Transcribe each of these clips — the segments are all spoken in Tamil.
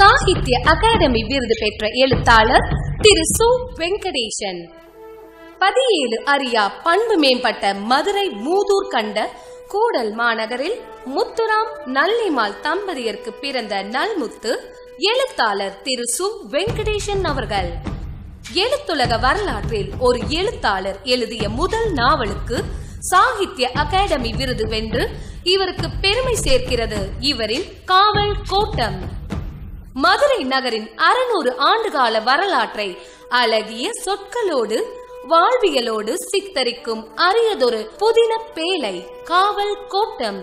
சாகித்ய அகாடமி விருது பெற்ற எழுத்தாளர் திரு சு. வெங்கடேசன். 17 அறியா பண்பு மேம்பட்ட மதுரை மூதூர் கண்ட கூடல் மாநகரில் முத்துராம் நல்லிமால் தம்பதியருக்கு பிறந்த நல்முத்து எழுத்தாளர் திரு சு. வெங்கடேசன் அவர்கள். எழுத்துலக வரலாற்றில் ஒரு எழுத்தாளர் எழுதிய முதல் நாவலுக்கு சாகித்ய அகாடமி விருது வென்று இவருக்கு பெருமை சேர்க்கிறது இவரின் காவல் கோட்டம். மதுரை நகரின் 600 ஆண்டுகால வரலாற்றை அழகிய சொற்களோடு வாழ்வியலோடு சித்தரிக்கும் அரியதொரு புதின பேழை காவல் கோட்டம்.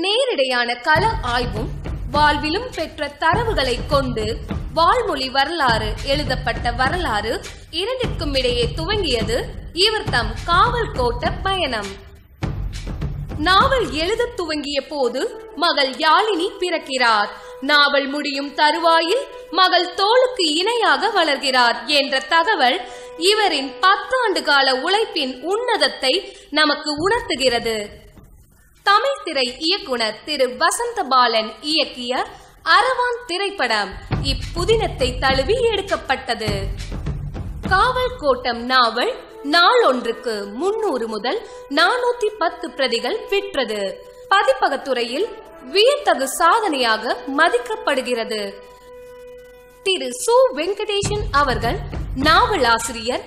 நேரிடையான கள ஆய்வும் வாழ்விலும் பெற்ற தரவுகளை கொண்டு வாழ்மொழி வரலாறு எழுதப்பட்ட வரலாறு இரண்டிற்கும் இடையே துவங்கியது இவர் தம் காவல் கோட்ட பயணம். நாவல் எழுத துவங்கிய போது மகள் யாழினி பிறக்கிறார். நாவல் முடியும் தருவாயில் மகள் தோளுக்கு இணையாக வளர்கிறார் என்ற தகவல் இவரின் 10 ஆண்டு கால உழைப்பின் உன்னதத்தை நமக்கு உணர்த்துகிறது. தமிழ் திரை இயக்குனர் திரு வசந்தபாலன் இயக்கிய அரவான் திரைப்படம் இப்புதினத்தை தழுவி எடுக்கப்பட்டது. காவல் கோட்டம் நாவல் நாள் ஒன்றுக்கு 300 முதல் 410 பிரதிகள் விற்றது. பதிப்பகத்துறையில் வியத்தகு சாதனையாக மதிக்கப்படுகிறது. திரு சு. வெங்கடேசன் அவர்கள் நாவல் ஆசிரியர்,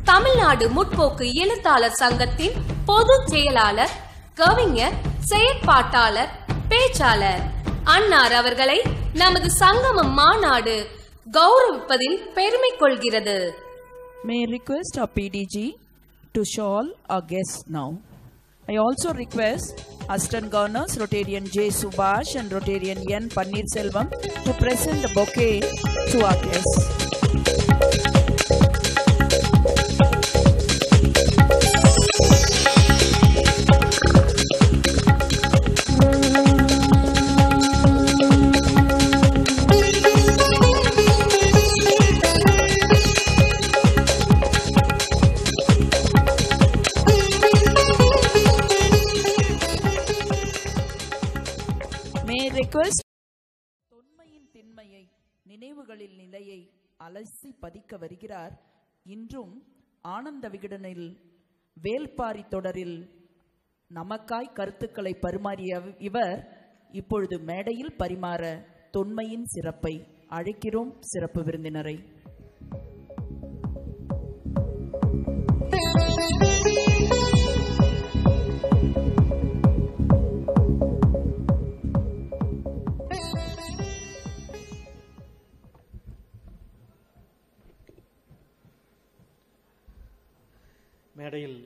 தமிழ்நாடு முற்போக்கு எழுத்தாளர் சங்கத்தின் பொதுச் செயலாளர், கவிஞர், செயற்பாட்டாளர், பேச்சாளர். அன்னார் அவர்களை நமது சங்கமம் மாநாடு கௌரவிப்பதில் பெருமை கொள்கிறது. May request our PDG to shawl our guests now. I also request Assistant Governors Rotarian J. Subhash and Rotarian N. Pannirselvam to present the bouquet to our guests. தொன்மையின் திண்மையை நினைவுகளில் நிலையை அலசி பதிக்க வருகிறார். இன்றும் ஆனந்த விகடனில் வேல்பாரி தொடரில் நமக்காய் கருத்துக்களை பரிமாறிய இவர் இப்பொழுது மேடையில் பரிமாற தொன்மையின் சிறப்பை அழைக்கிறோம். சிறப்பு விருந்தினரை மேடையில்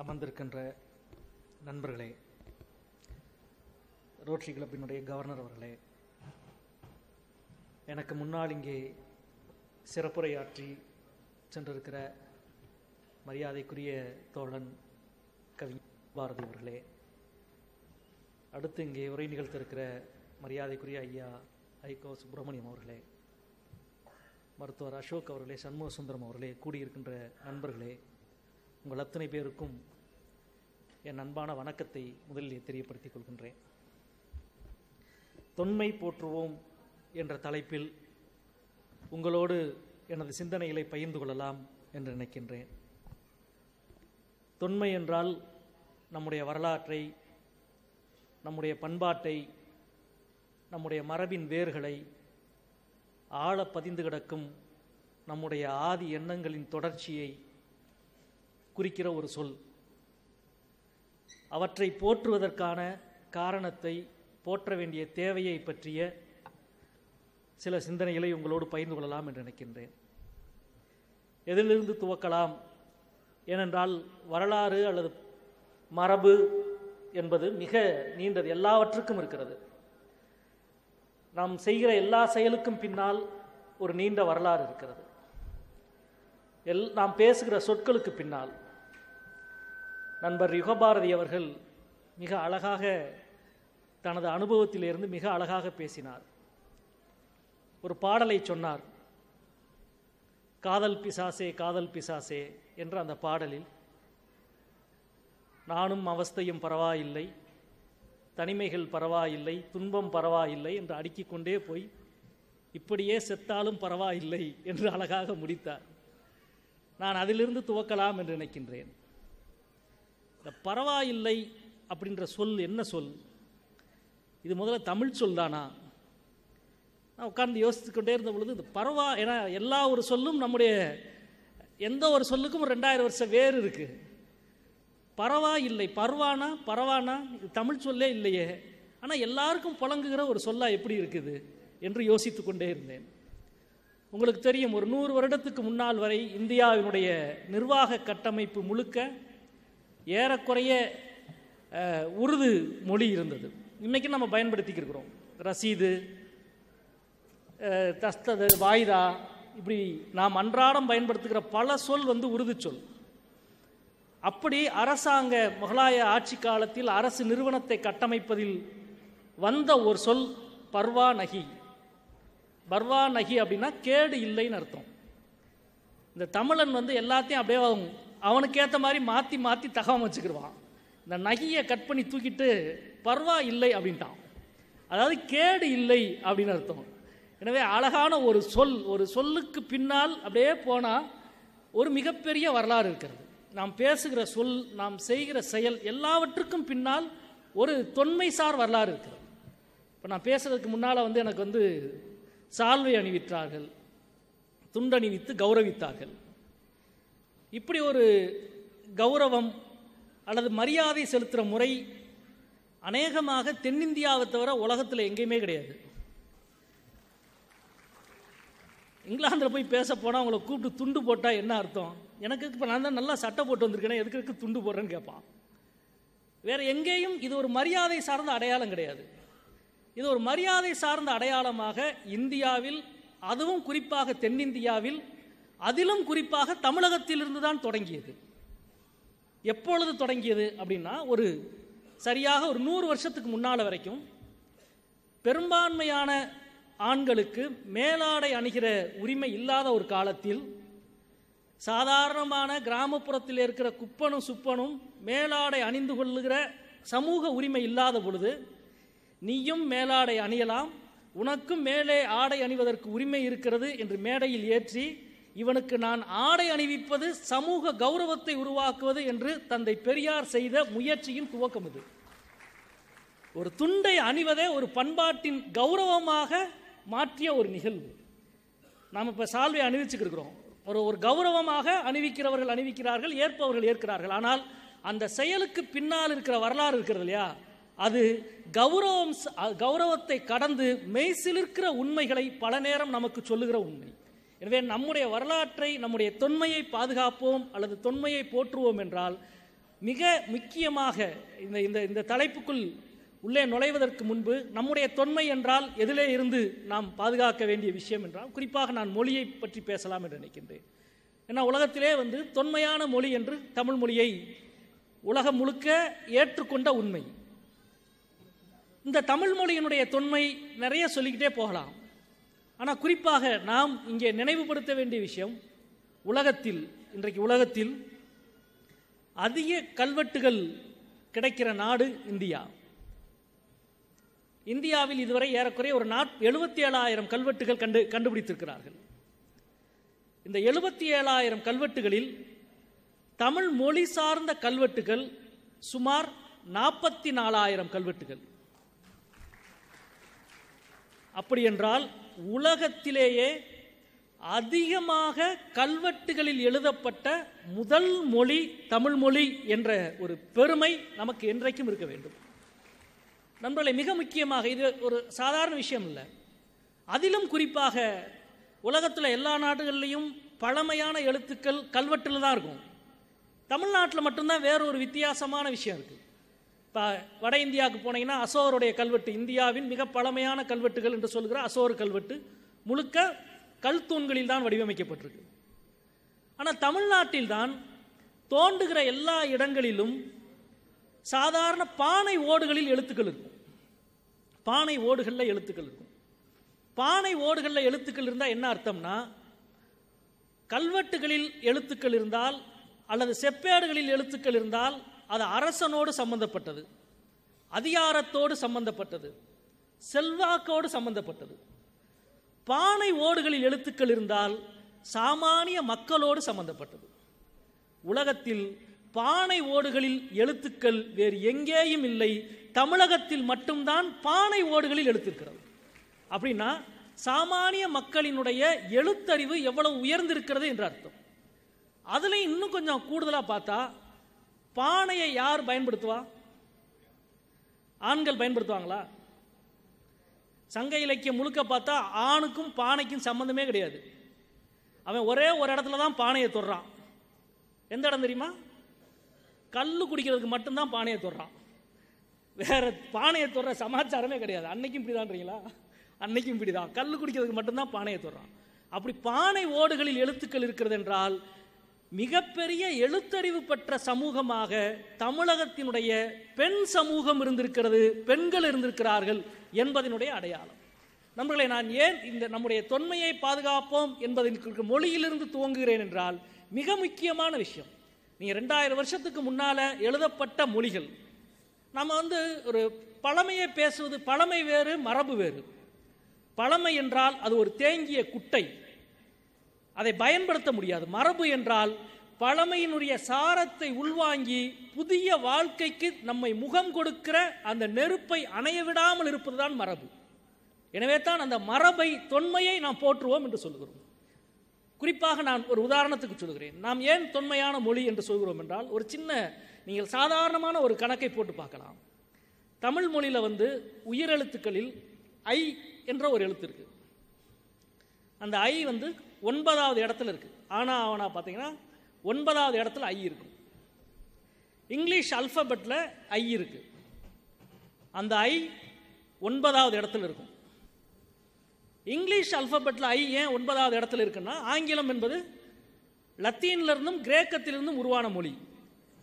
அமர்ந்திருக்கின்ற நண்பர்களே, ரோட்டரி கிளப்பினுடைய கவர்னர் அவர்களே, எனக்கு முன்னால் இங்கே சிறப்புரையாற்றி சென்றிருக்கிற மரியாதைக்குரிய தோழன் கவிஞர் பாரதி அவர்களே, அடுத்து இங்கே உரை நிகழ்த்திருக்கிற மரியாதைக்குரிய ஐயா ஐகோ சுப்பிரமணியம் அவர்களே, மருத்துவர் அசோக் அவர்களே, சண்முக சுந்தரம் அவர்களே, கூடியிருக்கின்ற நண்பர்களே, உங்கள் அத்தனை பேருக்கும் என் அன்பான வணக்கத்தை முதலில் தெரியப்படுத்திக் கொள்கின்றேன். தொன்மை போற்றுவோம் என்ற தலைப்பில் உங்களோடு எனது சிந்தனைகளை பகிர்ந்து கொள்ளலாம் என்று நினைக்கின்றேன். தொன்மை என்றால் நம்முடைய வரலாற்றை, நம்முடைய பண்பாட்டை, நம்முடைய மரபின் வேர்களை, ஆழ பதிந்து கிடக்கும் நம்முடைய ஆதி எண்ணங்களின் தொடர்ச்சியை குறிக்கிற ஒரு சொல். அவற்றை போற்றுவதற்கான காரணத்தை, போற்ற வேண்டிய தேவையை பற்றிய சில சிந்தனைகளை உங்களோடு பகிர்ந்து கொள்ளலாம் என்று நினைக்கின்றேன். எதிலிருந்து துவக்கலாம்? ஏனென்றால் வரலாறு அல்லது மரபு என்பது மிக நீண்டது, எல்லாவற்றுக்கும் இருக்கிறது. நாம் செய்கிற எல்லா செயலுக்கும் பின்னால் ஒரு நீண்ட வரலாறு இருக்கிறது. நாம் பேசுகிற சொற்களுக்கு பின்னால். நண்பர் யுகபாரதி அவர்கள் மிக அழகாக தனது அனுபவத்திலிருந்து மிக அழகாக பேசினார். ஒரு பாடலை சொன்னார். காதல் பிசாசே காதல் பிசாசே என்ற அந்த பாடலில் நானும் அவஸ்தையும் பரவாயில்லை, தனிமைகள் பரவாயில்லை, துன்பம் பரவாயில்லை என்று அடுக்கிக் கொண்டே போய் இப்படியே செத்தாலும் பரவாயில்லை என்று அழகாக முடித்தார். நான் அதிலிருந்து துவக்கலாம் என்று நினைக்கின்றேன். இந்த பரவாயில்லை அப்படின்ற சொல் என்ன சொல்? இது முதல்ல தமிழ் சொல் தானா? நான் உட்கார்ந்து யோசித்து கொண்டே இருந்த பொழுது இந்த ஏன்னா எல்லா ஒரு சொல்லும் நம்முடைய எந்த ஒரு சொல்லுக்கும் ஒரு 2000 வருஷம் வேறு இருக்குது. பரவாயில்லை, பரவானா இது தமிழ் சொல்லே இல்லையே, ஆனால் எல்லாருக்கும் புழங்குகிற ஒரு சொல்லா எப்படி இருக்குது என்று யோசித்து கொண்டே இருந்தேன். உங்களுக்கு தெரியும், ஒரு 100 வருடத்துக்கு முன்னால் வரை இந்தியாவினுடைய நிர்வாக கட்டமைப்பு முழுக்க ஏறக்குறைய உருது மொழி இருந்தது. இன்றைக்கி நம்ம பயன்படுத்திக்கிறோம். ரசீது, தஸ்தது, வாய்தா, இப்படி நாம் அன்றாடம் பயன்படுத்துகிற பல சொல் உருது சொல். அப்படி அரசாங்க முகலாய ஆட்சி காலத்தில் அரசு நிறுவனத்தை கட்டமைப்பதில் வந்த ஒரு சொல் பர்வா நகி. பர்வா நகி அப்படின்னா கேடு இல்லைன்னு அர்த்தம். இந்த தமிழன் எல்லாத்தையும் அப்படியே அவனுக்கு ஏற்ற மாதிரி மாற்றி மாற்றி தகவல் வச்சுக்கிடுவான். இந்த நகியை கட் பண்ணி தூக்கிட்டு பர்வா இல்லை அப்படின்ட்டான். அதாவது கேடு இல்லை அப்படின்னு அர்த்தம். எனவே அழகான ஒரு சொல், ஒரு சொல்லுக்கு பின்னால் அப்படியே போனால் ஒரு மிகப்பெரிய வரலாறு இருக்கிறது. நாம் பேசுகிற சொல், நாம் செய்கிற செயல் எல்லாவற்றுக்கும் பின்னால் ஒரு தொன்மைசார் வரலாறு இருக்கிறது. இப்போ நான் பேசுறதுக்கு முன்னால் எனக்கு சால்வை அணிவித்தார்கள், துண்டணிவித்து கௌரவித்தார்கள். இப்படி ஒரு கௌரவம் அல்லது மரியாதை செலுத்துகிற முறை அநேகமாக தென்னிந்தியாவை தவிர உலகத்தில் எங்கேயுமே கிடையாது. இங்கிலாந்தில் போய் பேச போனால் அவங்கள கூப்பிட்டு துண்டு போட்டால் என்ன அர்த்தம்? எனக்கு இப்போ நான் தான் நல்லா சட்டை போட்டு வந்திருக்கேன், எதுக்கு துண்டு போடுறேன்னு கேட்பான். வேறு எங்கேயும் இது ஒரு மரியாதை சார்ந்த அடையாளம் கிடையாது. இது ஒரு மரியாதை சார்ந்த அடையாளமாக இந்தியாவில், அதுவும் குறிப்பாக தென்னிந்தியாவில், அதிலும் குறிப்பாக தமிழகத்திலிருந்து தான் தொடங்கியது. எப்பொழுது தொடங்கியது அப்படின்னா, சரியாக ஒரு 100 வருஷத்துக்கு முன்னால் வரைக்கும் பெரும்பான்மையான ஆண்களுக்கு மேலாடை அணிகிற உரிமை இல்லாத ஒரு காலத்தில், சாதாரணமான கிராமப்புறத்தில் இருக்கிற குப்பனும் சுப்பனும் மேலாடை அணிந்து கொள்ளுகிற சமூக உரிமை இல்லாத பொழுது, நீயும் மேலாடை அணியலாம், உனக்கும் மேலே ஆடை அணிவதற்கு உரிமை இருக்கிறது என்று மேடையில் ஏற்றி, இவனுக்கு நான் ஆடை அணிவிப்பது சமூக கௌரவத்தை உருவாக்குவது என்று தந்தை பெரியார் செய்த முயற்சியின் துவக்கம் இது. ஒரு துண்டை அணிவதே ஒரு பண்பாட்டின் கௌரவமாக மாற்றிய ஒரு நிகழ்வு. நாம் இப்போ சால்வை அணிவிச்சுக்கிறோம். ஒரு கௌரவமாக அணிவிக்கிறவர்கள் அணிவிக்கிறார்கள், ஏற்பவர்கள் ஏற்கிறார்கள். ஆனால் அந்த செயலுக்கு பின்னால் இருக்கிற வரலாறு இருக்கிறது இல்லையா, அது கௌரவத்தை கடந்து மெய்சிலிருக்கிற உண்மைகளை பல நேரம் நமக்கு சொல்லுகிற உண்மை. எனவே நம்முடைய வரலாற்றை, நம்முடைய தொன்மையை பாதுகாப்போம் அல்லது தொன்மையை போற்றுவோம் என்றால், மிக முக்கியமாக இந்த தலைப்புக்குள் உள்ளே நுழைவதற்கு முன்பு நம்முடைய தொன்மை என்றால் எதிலே இருந்து நாம் பாதுகாக்க வேண்டிய விஷயம் என்றால், குறிப்பாக நான் மொழியை பற்றி பேசலாம் என்று நினைக்கின்றேன். ஏன்னா உலகத்திலே தொன்மையான மொழி என்று தமிழ் மொழியை உலகம் முழுக்க ஏற்றுக்கொண்ட உண்மை. இந்த தமிழ் மொழியினுடைய தொன்மை நிறைய சொல்லிக்கிட்டே போகலாம். ஆனால் குறிப்பாக நாம் இங்கே நினைவுபடுத்த வேண்டிய விஷயம், இன்றைக்கு உலகத்தில் அதிக கல்வெட்டுகள் கிடைக்கிற நாடு இந்தியா. இந்தியாவில் இதுவரை ஏறக்குறைய ஒரு 77,000 கல்வெட்டுகள் கண்டுபிடித்திருக்கிறார்கள். இந்த 77,000 கல்வெட்டுகளில் தமிழ் மொழி சார்ந்த கல்வெட்டுகள் சுமார் 44,000 கல்வெட்டுகள். அப்படி என்றால் உலகத்திலேயே அதிகமாக கல்வெட்டுகளில் எழுதப்பட்ட முதல் மொழி தமிழ் மொழி என்ற ஒரு பெருமை நமக்கு என்றைக்கும் இருக்க வேண்டும். நண்பர்களே, மிக முக்கியமாக இது ஒரு சாதாரண விஷயம் இல்லை. அதிலும் குறிப்பாக உலகத்தில் எல்லா நாடுகள்லையும் பழமையான எழுத்துக்கள் கல்வெட்டில் தான் இருக்கும். தமிழ்நாட்டில் மட்டும்தான் வேற ஒரு வித்தியாசமான விஷயம் இருக்குது. இப்போ வட இந்தியாவுக்கு போனீங்கன்னா அசோகருடைய கல்வெட்டு, இந்தியாவின் மிக பழமையான கல்வெட்டுகள் என்று சொல்கிற அசோகர் கல்வெட்டு முழுக்க கல் தூண்களில் தான் வடிவமைக்கப்பட்டிருக்கு. ஆனால் தமிழ்நாட்டில் தான் தோண்டுகிற எல்லா இடங்களிலும் சாதாரண பானை ஓடுகளில் எழுத்துக்கள் இருக்கும். பானை ஓடுகளில் எழுத்துக்கள் இருக்கும். பானை ஓடுகளில் எழுத்துக்கள் இருந்தால் என்ன அர்த்தம்னா, கல்வெட்டுகளில் எழுத்துக்கள் இருந்தால் அல்லது செப்பேடுகளில் எழுத்துக்கள் இருந்தால் அது அரசனோடு சம்பந்தப்பட்டது. அதிகாரத்தோடு சம்பந்தப்பட்டது, செல்வாக்கோடு சம்பந்தப்பட்டது. பானை ஓடுகளில் எழுத்துக்கள் இருந்தால் சாமானிய மக்களோடு சம்பந்தப்பட்டது. உலகத்தில் பானை ஓடுகளில் எழுத்துக்கள் வேறு எங்கேயும் இல்லை, தமிழகத்தில் மட்டும்தான் பானை ஓடுகளில் எழுத்திருக்கிறது. அப்படின்னா சாமானிய மக்களினுடைய எழுத்தறிவு எவ்வளவு உயர்ந்திருக்கிறது என்று அர்த்தம். அதுல இன்னும் கொஞ்சம் கூடுதலா பார்த்தா, பானையை யார் பயன்படுத்துவா? ஆண்கள் பயன்படுத்துவாங்களா? சங்க இலக்கியம் முழுக்க பார்த்தா ஆணுக்கும் பானைக்கும் சம்பந்தமே கிடையாது. அவன் ஒரே ஒரு இடத்துல தான் பானையை தொடுறான். எந்த இடம் தெரியுமா? கல்லு குடிக்கிறதுக்கு மட்டும்தான் பானையை தொடுறான். வேற பானையை தொடுற சமாச்சாரமே கிடையாது. அன்னைக்கும் இப்படிதான்றீங்களா? அன்னைக்கும் இப்படிதான். கல்லு குடிக்கிறதுக்கு மட்டும்தான் பானையை தொடுறான். அப்படி பானை ஓடுகளில் எழுத்துக்கள் இருக்கிறது என்றால் மிகப்பெரிய எழுத்தறிவு பெற்ற சமூகமாக தமிழகத்தினுடைய பெண் சமூகம் இருந்திருக்கிறது, பெண்கள் இருந்திருக்கிறார்கள் என்பதனுடைய அடையாளம். நண்பர்களே, நான் ஏன் இந்த நம்முடைய தொன்மையை பாதுகாப்போம் என்பதற்கு மொழியிலிருந்து துவங்குகிறேன் என்றால் மிக முக்கியமான விஷயம். நீங்க 2000 வருஷத்துக்கு முன்னால எழுதப்பட்ட மொழிகள், நம்ம ஒரு பழமையை பேசுவது, பழமை வேறு மரபு வேறு. பழமை என்றால் அது ஒரு தேங்கிய குட்டை, அதை பயன்படுத்த முடியாது. மரபு என்றால் பழமையினுடைய சாரத்தை உள்வாங்கி புதிய வாழ்க்கைக்கு நம்மை முகம் கொடுக்கிற அந்த நெருப்பை அணைய விடாமல் இருப்பதுதான் மரபு. எனவே தான் அந்த மரபை, தொன்மையை நாம் போற்றுவோம் என்று சொல்கிறோம். குறிப்பாக நான் ஒரு உதாரணத்துக்கு சொல்கிறேன். நாம் ஏன் தொன்மையான மொழி என்று சொல்கிறோம் என்றால், ஒரு சின்ன, நீங்கள் சாதாரணமான ஒரு கணக்கை போட்டு பார்க்கலாம். தமிழ் மொழியில் உயிரெழுத்துக்களில் ஐ என்ற ஒரு எழுத்து இருக்கு. அந்த ஐ 9வது இடத்துல இருக்கு. ஆனா அவனா பார்த்தீங்கன்னா 9வது இடத்துல ஐ இருக்கும். இங்கிலீஷ் அல்பபெட்ல ஐ இருக்கு. அந்த ஐ 9வது இடத்துல இருக்கும். இங்கிலீஷ் அல்பபெட்ல ஐ ஏன் 9வது இடத்துல இருக்குன்னா, ஆங்கிலம் என்பது லத்தீனிலிருந்தும் கிரேக்கத்திலிருந்தும் உருவான மொழி.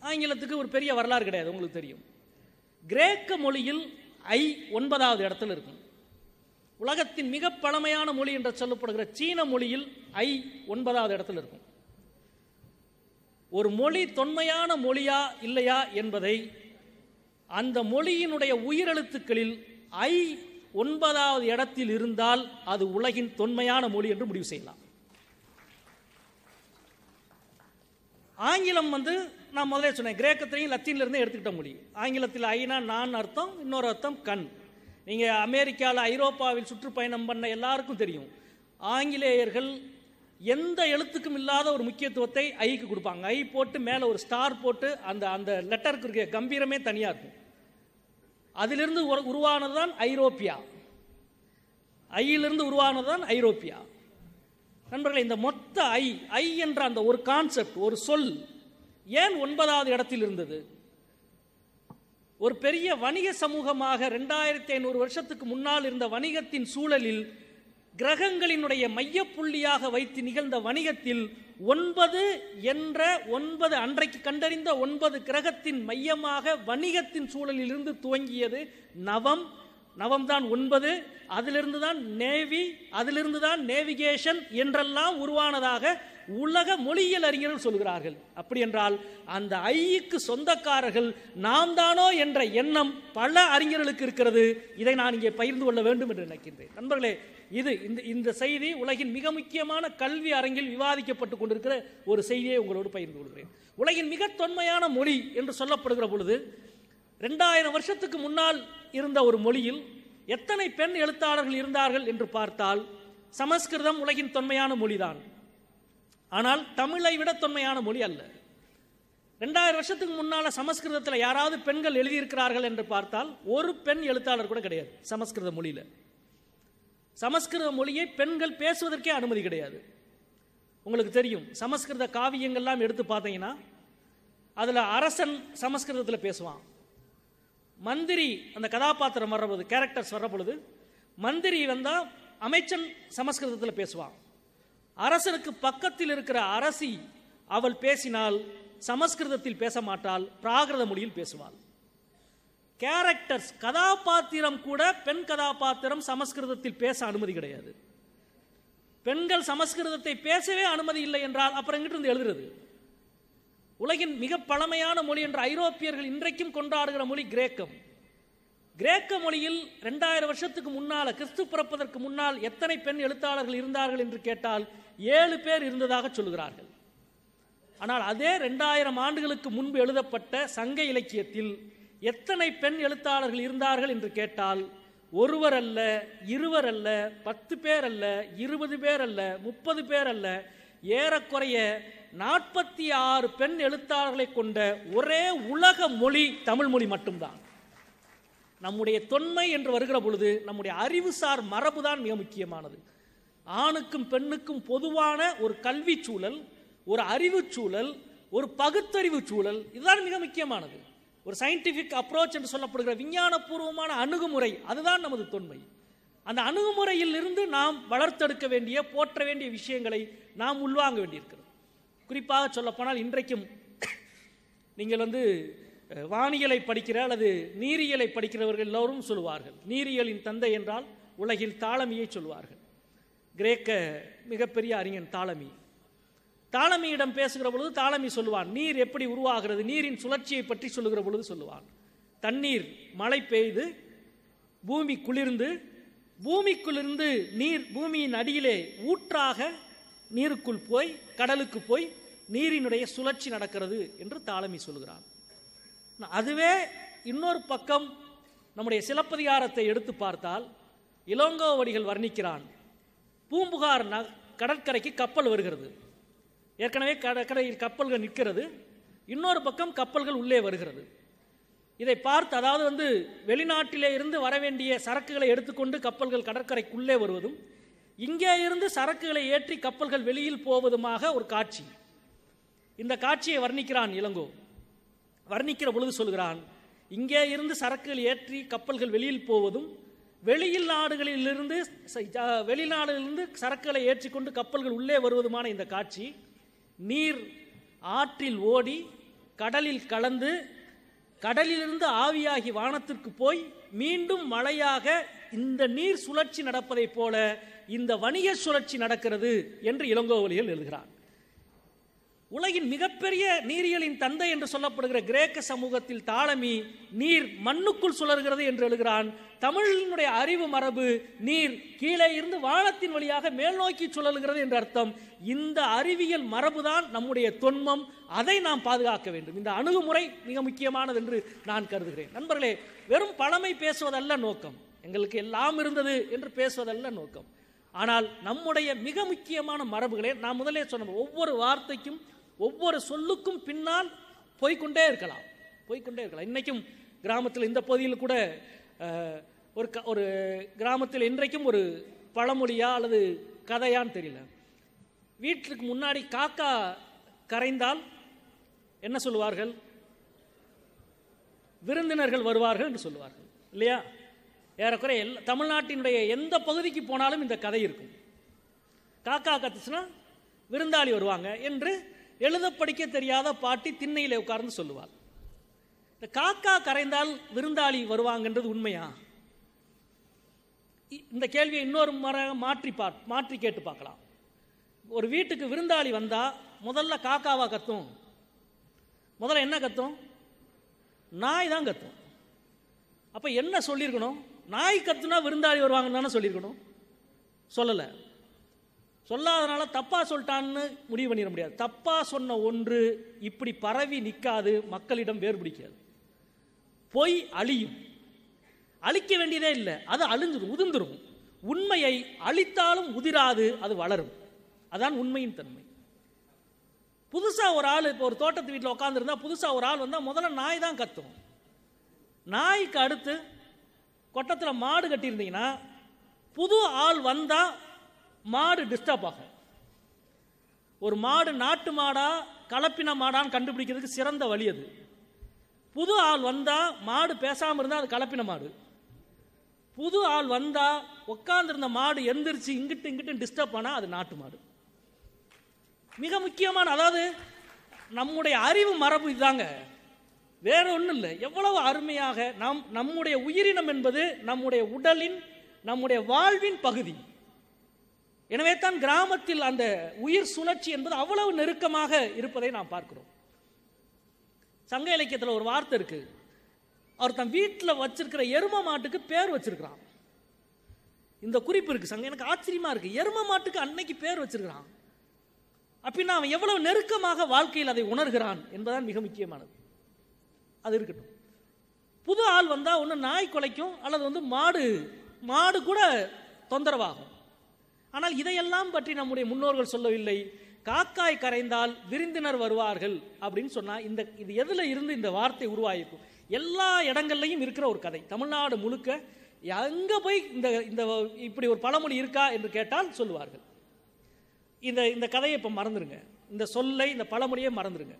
ஆங்கிலத்துக்கு ஒரு பெரிய வரலாறு கிடையாது, உங்களுக்கு தெரியும். கிரேக்க மொழியில் ஐ 9வது இடத்துல இருக்கும். உலகத்தின் மிக பழமையான மொழி என்று சொல்லப்படுகிற சீன மொழியில் ஐ 9வது இடத்துல இருக்கும். ஒரு மொழி தொன்மையான மொழியா இல்லையா என்பதை அந்த மொழியினுடைய உயிரெழுத்துக்களில் ஐ 9வது இடத்தில் இருந்தால் அது உலகின் தொன்மையான மொழி என்று முடிவு செய்யலாம். ஆங்கிலம் நான் முதலே சொன்னேன், கிரேக்கத்திலையும் லத்தீனிலிருந்து எடுத்துக்கிட்ட மொழி. ஆங்கிலத்தில் ஐனா நான் அர்த்தம், இன்னொரு அர்த்தம் கண். நீங்கள் அமெரிக்காவில், ஐரோப்பாவில் சுற்றுப்பயணம் பண்ண எல்லாருக்கும் தெரியும், ஆங்கிலேயர்கள் எந்த எழுத்துக்கும் இல்லாத ஒரு முக்கியத்துவத்தை ஐக்கு கொடுப்பாங்க. ஐ போட்டு மேலே ஒரு ஸ்டார் போட்டு அந்த அந்த லெட்டருக்கு இருக்க கம்பீரமே தனியாக இருக்கும். அதிலிருந்து உருவானது தான் ஐரோப்பியா. ஐயிலிருந்து உருவானது தான் ஐரோப்பியா. நண்பர்களே, இந்த மொத்த ஐ என்ற அந்த ஒரு கான்செப்ட், ஒரு சொல் ஏன் 9வது இடத்தில் இருந்தது? ஒரு பெரிய வணிக சமூகமாக 2500 வருஷத்துக்கு முன்னால் இருந்த வணிகத்தின் சூழலில் கிரகங்களினுடைய மையப்புள்ளியாக வைத்து நிகழ்ந்த வணிகத்தில் 9 என்ற 9 அன்றைக்கு கண்டறிந்த 9 கிரகத்தின் மையமாக வணிகத்தின் சூழலில் இருந்து துவங்கியது நவம். நவம் தான் 9. அதிலிருந்து தான் நேவி, அதிலிருந்து தான் நேவிகேஷன் என்றெல்லாம் உருவானதாக உலக மொழியியல் அறிஞர்கள் சொல்கிறார்கள். அப்படி என்றால் அந்த ஐக்கு சொந்தக்காரர்கள் நாம் தானோ என்ற எண்ணம் பல அறிஞர்களுக்கு இருக்கிறது. இதை நான் இங்கே பகிர்ந்து கொள்ள வேண்டும் என்று நினைக்கின்றேன். நண்பர்களே, இந்த செய்தி உலகின் மிக முக்கியமான கல்வி அரங்கில் விவாதிக்கப்பட்டுக் கொண்டிருக்கிற ஒரு செய்தியை உங்களோடு பகிர்ந்து கொள்கிறேன். உலகின் மிக தொன்மையான மொழி என்று சொல்லப்படுகிற பொழுது 2000 வருஷத்துக்கு முன்னால் இருந்த ஒரு மொழியில் எத்தனை பெண் எழுத்தாளர்கள் இருந்தார்கள் என்று பார்த்தால் சமஸ்கிருதம் உலகின் தொன்மையான மொழிதான். ஆனால் தமிழை விட தொன்மையான மொழி அல்ல. 2000 வருஷத்துக்கு முன்னால சமஸ்கிருதத்தில் யாராவது பெண்கள் எழுதியிருக்கிறார்கள் என்று பார்த்தால் ஒரு பெண் எழுத்தாளர் கூட கிடையாது. சமஸ்கிருத மொழியில, சமஸ்கிருத மொழியை பெண்கள் பேசுவதற்கே அனுமதி கிடையாது. உங்களுக்கு தெரியும், சமஸ்கிருத காவியங்கள்லாம் எடுத்து பார்த்தீங்கன்னா அதுல அரசன் சமஸ்கிருதத்தில் பேசுவான். மந்திரி, அந்த கதாபாத்திரம் வர்ற பொழுது, கேரக்டர்ஸ் வர்ற பொழுது, மந்திரி வந்தா அமைச்சன் சமஸ்கிருதத்தில் பேசுவான். அரசனுக்கு பக்கத்தில் இருக்கிற அரசி அவள் பேசினால் சமஸ்கிருதத்தில் பேச மாட்டாள், பிராகிருத மொழியில் பேசுவாள். கேரக்டர்ஸ், கதாபாத்திரம் கூட, பெண் கதாபாத்திரம் சமஸ்கிருதத்தில் பேச அனுமதி கிடையாது. பெண்கள் சமஸ்கிருதத்தை பேசவே அனுமதி இல்லை என்றால் அப்புறம் எங்கிட்டு இருந்து எழுதுறது? உலகின் மிக பழமையான மொழி என்ற ஐரோப்பியர்கள் இன்றைக்கும் கொண்டாடுகிற மொழி கிரேக்கம். கிரேக்க மொழியில் 2000 வருஷத்துக்கு முன்னால், கிறிஸ்து பிறப்பதற்கு முன்னால் எத்தனை பெண் எழுத்தாளர்கள் இருந்தார்கள் என்று கேட்டால் 7 பேர் இருந்ததாக சொல்கிறார்கள். ஆனால் அதே 2000 ஆண்டுகளுக்கு முன்பு எழுதப்பட்ட சங்க இலக்கியத்தில் எத்தனை பெண் எழுத்தாளர்கள் இருந்தார்கள் என்று கேட்டால் ஒருவர் அல்ல, இருவர் அல்ல, 10 பேர் அல்ல, 20 பேர் அல்ல, 30 பேர் அல்ல, ஏறக்குறைய 46 பெண் எழுத்தாளர்களை கொண்ட ஒரே உலக மொழி தமிழ் மொழி மட்டும்தான். நம்முடைய தொன்மை என்று வருகிற பொழுது நம்முடைய அறிவுசார் மரபுதான் மிக முக்கியமானது. ஆணுக்கும் பெண்ணுக்கும் பொதுவான ஒரு கல்வி சூழல், ஒரு அறிவு சூழல், ஒரு பகுத்தறிவு சூழல், இதுதான் மிக முக்கியமானது. ஒரு சயின்டிபிக் அப்ரோச் என்று சொல்லப்படுகிற விஞ்ஞானபூர்வமான அணுகுமுறை, அதுதான் நமது தொன்மை. அந்த அணுகுமுறையில் இருந்து நாம் வளர்த்தெடுக்க வேண்டிய, போற்ற வேண்டிய விஷயங்களை நாம் உள்வாங்க வேண்டியிருக்கிறது. குறிப்பாக சொல்லப்போனால் இன்றைக்கும் நீங்கள் வானியலை படிக்கிற அல்லது நீரியலை படிக்கிறவர்கள் எல்லோரும் சொல்லுவார்கள், நீரியலின் தந்தை என்றால் உலகில் தாலமியை சொல்லுவார்கள். கிரேக்க மிகப்பெரிய அறிஞன் தாலமி. தாலமியிடம் பேசுகிற பொழுது தாலமி சொல்லுவான், நீர் எப்படி உருவாகிறது, நீரின் சுழற்சியை பற்றி சொல்லுகிற பொழுது சொல்லுவான். தண்ணீர் மழை பெய்து பூமி குளிர்ந்து, பூமிக்குள்ளிருந்து நீர் பூமியின் அடியிலே ஊற்றாக நீருக்குள் போய் கடலுக்கு போய் நீரினுடைய சுழற்சி நடக்கிறது என்று தாலமி சொல்கிறான். அதுவே இன்னொரு பக்கம் நம்முடைய சிலப்பதிகாரத்தை எடுத்து பார்த்தால் இளங்கோவடிகள் வர்ணிக்கிறான். பூம்புகார் கடற்கரைக்கு கப்பல் வருகிறது, ஏற்கனவே கடற்கரையில் கப்பல்கள் நிற்கிறது, இன்னொரு பக்கம் கப்பல்கள் உள்ளே வருகிறது. இதை பார்த்து, அதாவது வெளிநாட்டிலே இருந்து வர வேண்டிய சரக்குகளை எடுத்துக்கொண்டு கப்பல்கள் கடற்கரைக்குள்ளே வருவதும், இங்கே இருந்து சரக்குகளை ஏற்றி கப்பல்கள் வெளியில் போவதுமாக ஒரு காட்சி. இந்த காட்சியை வர்ணிக்கிறான் இளங்கோ. வர்ணிக்கிற பொழுது சொல்கிறான், இங்கே இருந்து சரக்குகள் ஏற்றி கப்பல்கள் வெளியில் போவதும், வெளிநாடுகளிலிருந்து சரக்குகளை ஏற்றிக்கொண்டு கப்பல்கள் உள்ளே வருவதுமான இந்த காட்சி நீர் ஆற்றில் ஓடி கடலில் கலந்து கடலிலிருந்து ஆவியாகி வானத்திற்கு போய் மீண்டும் மழையாக இந்த நீர் சுழற்சி நடப்பதைப் போல இந்த வணிக சுழற்சி நடக்கிறது என்று இளங்கோவடிகள் எழுதுகிறான். உலகின் மிகப்பெரிய நீரியலின் தந்தை என்று சொல்லப்படுகிற கிரேக்க சமூகத்தில் தாலமி நீர் மண்ணுக்குள் சுழல்கிறது என்று எழுதுகிறான். தமிழினுடைய அறிவு மரபு நீர் கீழே இருந்து வானத்தின் வழியாக மேல் நோக்கி சுழல்கிறது என்ற அர்த்தம். இந்த அறிவியல் மரபுதான் நம்முடைய தொன்மம், அதை நாம் பாதுகாக்க வேண்டும். இந்த அணுகுமுறை மிக முக்கியமானது என்று நான் கருதுகிறேன். நண்பர்களே, வெறும் பழமை பேசுவதல்ல நோக்கம், எங்களுக்கு எல்லாம் இருந்தது என்று பேசுவதல்ல நோக்கம். ஆனால் நம்முடைய மிக முக்கியமான மரபுகளே, நான் முதலே சொன்ன ஒவ்வொரு வார்த்தைக்கும் ஒவ்வொரு சொல்லுக்கும் பின்னால் போய்கொண்டே இருக்கலாம். இன்னைக்கும் கிராமத்தில், இந்த பகுதியில் கூட ஒரு கிராமத்தில் இன்றைக்கும் ஒரு பழமொழியா அல்லது கதையான்னு தெரியல, வீட்டுக்கு முன்னாடி காக்கா கரைந்தால் என்ன சொல்லுவார்கள்? விருந்தினர்கள் வருவார்கள் என்று சொல்லுவார்கள், இல்லையா? ஏறக்குறைய தமிழ்நாட்டினுடைய எந்த பகுதிக்கு போனாலும் இந்த கதை இருக்கும். காக்கா கத்துச்சுன்னா விருந்தாளி வருவாங்க என்று எழுத படிக்க தெரியாத பாட்டி திண்ணையில் உட்கார்ந்து சொல்லுவார். இந்த காக்கா கரைந்தால் விருந்தாளி வருவாங்கன்றது உண்மையா? இந்த கேள்வியை இன்னொரு முறை மாற்றி கேட்டு பார்க்கலாம். ஒரு வீட்டுக்கு விருந்தாளி வந்தா முதல்ல காக்காவா கத்தும்? முதல்ல என்ன கத்தும்? நாய் தான் கத்தும். அப்ப என்ன சொல்லியிருக்கணும்? நாய் கத்துனா விருந்தாளி வருவாங்கன்னு தானே சொல்லியிருக்கணும். சொல்லலை. சொல்லாதனால தப்பா சொல்லிட்டான்னு முடிவு பண்ணிட முடியாது. தப்பா சொன்ன ஒன்று இப்படி பரவி நிற்காது, மக்களிடம் வேறுபிடிக்காது. பொய் அழியும், அழிக்க வேண்டியதே இல்லை, அது அழிஞ்சிடும், உதிர்ந்துடும். உண்மையை அழித்தாலும் உதிராது, அது வளரும். அதான் உண்மையின் தன்மை. புதுசா ஒரு ஆள், இப்போ ஒரு தோட்டத்து வீட்டில் உட்காந்துருந்தா புதுசா ஒரு ஆள் வந்தா முதல்ல நாய் தான் கத்தும். நாய்க்கு அடுத்து கொட்டத்தில் மாடு கட்டியிருந்தீங்கன்னா புது ஆள் வந்தா மாடு டிஸ்டர்ப் ஆகும். ஒரு மாடு நாட்டு மாடா கலப்பின மாடான்னு கண்டுபிடிக்கிறதுக்கு சிறந்த வழி அது. புது ஆள் வந்தா மாடு பேசாமல் இருந்தால் அது கலப்பின மாடு. புது ஆள் வந்தா உட்கார்ந்துருந்த மாடு எந்திரிச்சு இங்கிட்டு டிஸ்டர்ப் ஆனா அது நாட்டு மாடு. மிக முக்கியமான, அதாவது நம்முடைய அறிவு மரபு இதுதாங்க, வேற ஒன்றும் இல்லை. எவ்வளவு அருமையாக நம்முடைய உயிரினம் என்பது நம்முடைய உடலின், நம்முடைய வாழ்வின் பகுதி. எனவே தான் கிராமத்தில் அந்த உயிர் சுழற்சி என்பது அவ்வளவு நெருக்கமாக இருப்பதை நாம் பார்க்கிறோம். சங்க இலக்கியத்தில் ஒரு வார்த்தை இருக்கு, அவர் தன் வீட்டில் வச்சிருக்கிற எரும மாட்டுக்கு பேர் வச்சிருக்கிறான். இந்த குறிப்பு இருக்கு சங்க, எனக்கு ஆச்சரியமா இருக்கு. எரும மாட்டுக்கு அன்னைக்கு பேர் வச்சிருக்கிறான் அப்படின்னா அவன் எவ்வளவு நெருக்கமாக வாழ்க்கையில் அதை உணர்கிறான் என்பதுதான் மிக முக்கியமானது. அது இருக்கட்டும். புது ஆள் வந்தா ஒன்று நாய் குலைக்கும் அல்லது மாடு கூட தொந்தரவாகும். ஆனால் இதையெல்லாம் பற்றி நம்முடைய முன்னோர்கள் சொல்லவில்லை. காக்காய் கரைந்தால் விருந்தினர் வருவார்கள் அப்படின்னு சொன்னா இது எதுல இருந்து இந்த வார்த்தை உருவாயிருக்கும்? எல்லா இடங்கள்லையும் இருக்கிற ஒரு கதை. தமிழ்நாடு முழுக்க எங்க போய் இந்த இப்படி ஒரு பழமொழி இருக்கா என்று கேட்டால் சொல்லுவார்கள். இந்த கதையை இப்ப மறந்துருங்க, இந்த சொல்லை, இந்த பழமொழியை மறந்துருங்க.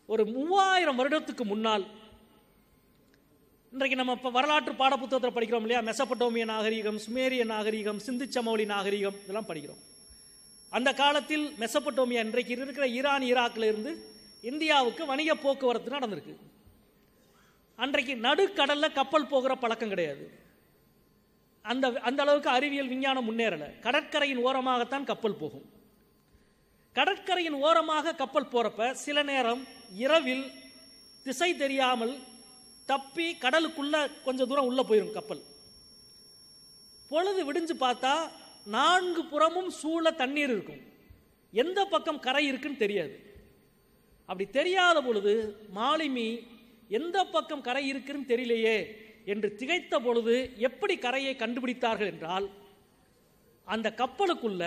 ஒரு 3000 வருடத்துக்கு முன்னால், இன்றைக்கு நம்ம வரலாற்று பாட புத்தகத்தில் படிக்கிறோம் இல்லையா, மெசபடோமிய நாகரிகம், சுமேரிய நாகரிகம், சிந்து சமவெளி நாகரிகம், இதெல்லாம் படிக்கிறோம். அந்த காலத்தில் மெசபடோமியா, இன்றைக்கு இருக்கிற ஈரான், ஈராக்கில் இருந்து இந்தியாவுக்கு வணிக போக்குவரத்து நடந்திருக்கு. அன்றைக்கு நடுக்கடல்ல கப்பல் போகிற பழக்கம் கிடையாது. அந்த அளவுக்கு அறிவியல் விஞ்ஞானம் முன்னேறல. கடற்கரையின் ஓரமாகத்தான் கப்பல் போகும். கடற்கரையின் ஓரமாக கப்பல் போறப்ப சில நேரம் இரவில் திசை தெரியாமல் தப்பி கடலுக்குள்ள கொஞ்சம் தூரம் உள்ள போயிடும் கப்பல். பொழுது விடிஞ்சு பார்த்தா 4 புறமும் சூழ தண்ணீர் இருக்கும். எந்த பக்கம் கரை இருக்குன்னு தெரியாது. அப்படி தெரியாத பொழுது மாலுமி எந்த பக்கம் கரை இருக்குன்னு தெரியலையே என்று திகைத்த பொழுது எப்படி கரையை கண்டுபிடித்தார்கள் என்றால், அந்த கப்பலுக்குள்ள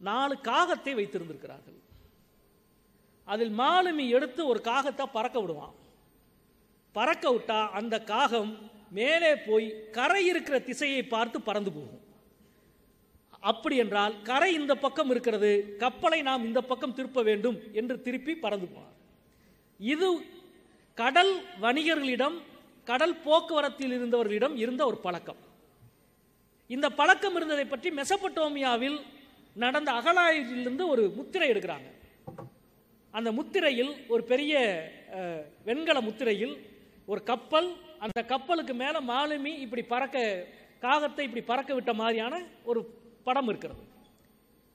4 காகத்தை வைத்திருந்திருக்கிறார்கள். அதில் மாலுமி எடுத்து ஒரு காகத்தை பறக்க விடுவான். பறக்க விட்டா அந்த காகம் மேலே போய் கரை இருக்கிற திசையை பார்த்து பறந்து போகும். அப்படி என்றால் கரை இந்த பக்கம் இருக்கிறது, கப்பலை நாம் இந்த பக்கம் திருப்ப வேண்டும் என்று திருப்பி பறந்து போவார். இது கடல் வணிகர்களிடம், கடல் போக்குவரத்தில் இருந்தவர்களிடம் இருந்த ஒரு பழக்கம். இந்த பழக்கம் இருந்ததை பற்றி மெசபடோமியாவில் நடந்த அகழாய்விலிருந்து ஒரு முத்திரை எடுக்கிறாங்க. அந்த முத்திரையில் ஒரு பெரிய வெண்கல முத்திரையில் ஒரு கப்பல், அந்த கப்பலுக்கு மேல மாலுமி இப்படி காகத்தை இப்படி பறக்க விட்ட மாதிரியான ஒரு படம் இருக்கிறது.